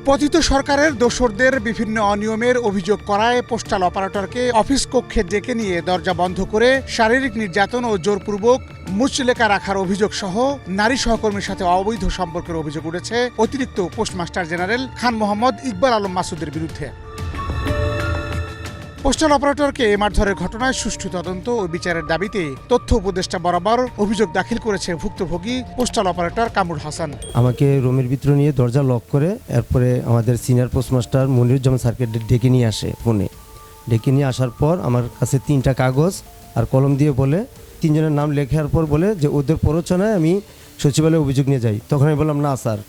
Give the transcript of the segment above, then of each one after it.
পতিত সরকারের দোসরদের বিভিন্ন অনিয়মের অভিযোগ করায় পোস্টাল অপারেটরকে অফিস কক্ষে ডেকে নিয়ে দরজা বন্ধ করে শারীরিক নির্যাতন ও জোরপূর্বক মুচলেকা রাখার অভিযোগ সহ নারী সহকর্মীর সাথে অবৈধ সম্পর্কের অভিযোগ উঠেছে অতিরিক্ত পোস্টমাস্টার জেনারেল খান মোহাম্মদ ইকবাল আলম মাসুদের বিরুদ্ধে। পোস্টাল অপারেটরকে মারধরের ঘটনায় সুষ্ঠু তদন্ত ও বিচারের দাবিতে তথ্য উপদেষ্টা বরাবর অভিযোগ দাখিল করেছে ভুক্তভোগী পোস্টাল অপারেটর কামরুল হাসান। আমাকে রুমের ভিতরে নিয়ে দরজা লক করে এরপরে আমাদের সিনিয়র পোস্টমাস্টার মনিরুজ্জামান স্যারকে ডেকে নিয়ে আসে ফোনে। ডেকে নিয়ে আসার পর আমার কাছে 3টা কাগজ আর কলম দিয়ে বলে 3 জনের নাম লেখার পর বলে যে ওদের প্ররোচনায় আমি সচিবালয়ে অভিযোগ নিয়ে যাই। তখন আমি বললাম না স্যার,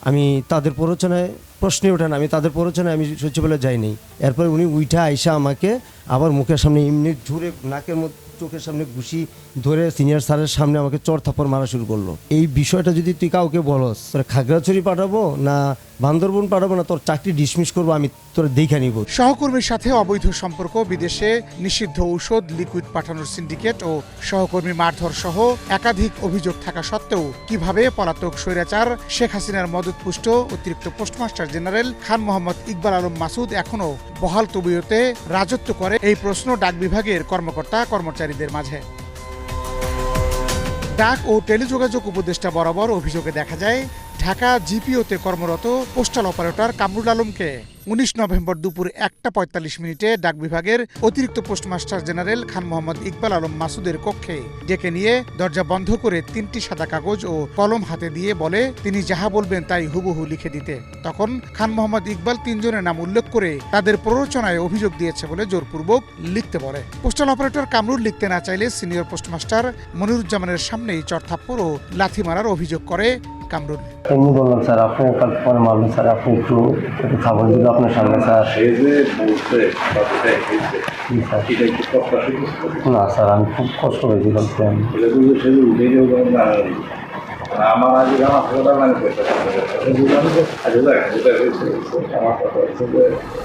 আমি তাদের প্ররোচনায় প্রশ্নই ওঠে না, আমি তাদের প্ররোচনায় আমি সচিবালয়ে যাইনি। এরপরে উনি উইঠা আইসা আমাকে আবার মুখের সামনে এমনি ঝুরে নাকের মধ্যে চোখের সামনে ঘুষি ধরে সিনিয়র স্যারের সামনে আমাকে চড় থাপ্পড় মারা শুরু করলো। এই বিষয়টা যদি তুই কাউকে বলস তোর খাগড়াছড়ি পাঠাবো না বান্দরবন পাঠাবো না তোর চাকরি ডিসমিস করবো, আমি তোর দেখে নিব। সহকর্মীর সাথে অবৈধ সম্পর্ক, বিদেশে নিষিদ্ধ ঔষধ লিকুইড পাঠানোর সিন্ডিকেট ও সহকর্মী মারধর সহ একাধিক অভিযোগ থাকা সত্ত্বেও কিভাবে পলাতক স্বৈরাচার শেখ হাসিনার মদতপুষ্ট অতিরিক্ত পোস্টমাস্টার জেনারেল খান মোহাম্মদ ইকবাল আলম মাসুদ এখনও বহাল তবিয়তে রাজত্ব করে, এই প্রশ্ন ডাক বিভাগের কর্মকর্তা কর্মচারীদের মাঝে। ডাক ও টেলিযোগাযোগ উপদেষ্টা বরাবর অভিযোগে দেখা যায় ঢাকা জিপিওতে কর্মরত পোস্টাল অপারেটর কামরুল আলমকে 19 নভেম্বর দুপুর 1:45 ডাক বিভাগের অতিরিক্ত পোস্টমাস্টার জেনারেল খান মোহাম্মদ ইকবাল আলম মাসুদের কক্ষে ডেকে নিয়ে দরজা বন্ধ করে 3টি সাদা কাগজ ও কলম হাতে দিয়ে বলে তিনি যাহা বলবেন তাই হুবহু লিখে দিতে। তখন খান মোহাম্মদ ইকবাল 3 জনের নাম উল্লেখ করে তাদের প্ররোচনায় অভিযোগ দিয়েছে বলে জোরপূর্বক লিখতে বলে। পোস্টাল অপারেটর কামরুল লিখতে না চাইলে সিনিয়র পোস্টমাস্টার মনিরুজ্জামানের সামনেই চড়থাপ্পড় ও লাথি মারার অভিযোগ করে কামরুল। এমনি বললাম স্যার আপনি কাল পরে মারবেন স্যার, আপনি একটু খাবার দিল আপনার সামনে স্যার। না স্যার আমি খুব কষ্ট পেয়েছিলাম।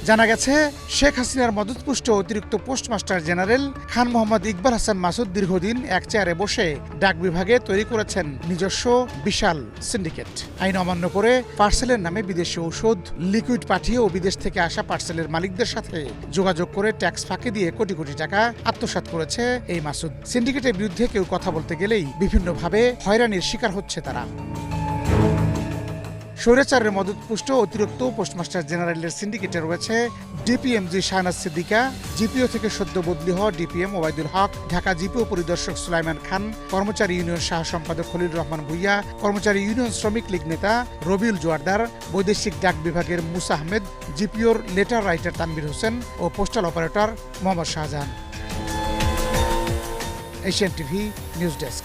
জানা গেছে শেখ হাসিনার মদতপুষ্ট অতিরিক্ত পোস্টমাস্টার জেনারেল খান মোহাম্মদ ইকবাল হাসান মাসুদ দীর্ঘদিন এক চেয়ারে বসে ডাক বিভাগে তৈরি করেছেন নিজস্ব বিশাল সিন্ডিকেট। আইন অমান্য করে পার্সেলের নামে বিদেশি ঔষধ লিকুইড পাঠিয়ে ও বিদেশ থেকে আসা পার্সেলের মালিকদের সাথে যোগাযোগ করে ট্যাক্স ফাঁকি দিয়ে কোটি কোটি টাকা আত্মসাৎ করেছে এই মাসুদ। সিন্ডিকেটের বিরুদ্ধে কেউ কথা বলতে গেলেই বিভিন্নভাবে হয়রানির শিকার হচ্ছে তারা। স্বৈরাচারের মদতপুষ্ট অতিরিক্ত পোস্টমাস্টার জেনারেলের সিন্ডিকেটে রয়েছে ডিপিএমজি শাহনাজ সিদ্দিকা, জিপিও থেকে সদ্য বদলি হওয়া ডিপিএম ওবায়দুল হক, ঢাকা জিপিও পরিদর্শক সুলাইমান খান, কর্মচারী ইউনিয়ন শাহ সম্পাদক খলিল রহমান ভুইয়া, কর্মচারী ইউনিয়ন শ্রমিক লীগ নেতা রবিউল জোয়ারদার, বৈদেশিক ডাক বিভাগের মুসা আহমেদ, জিপিওর লেটার রাইটার তানভীর হোসেন ও postal operator Mohammad Shahjahan. Asian TV news desk.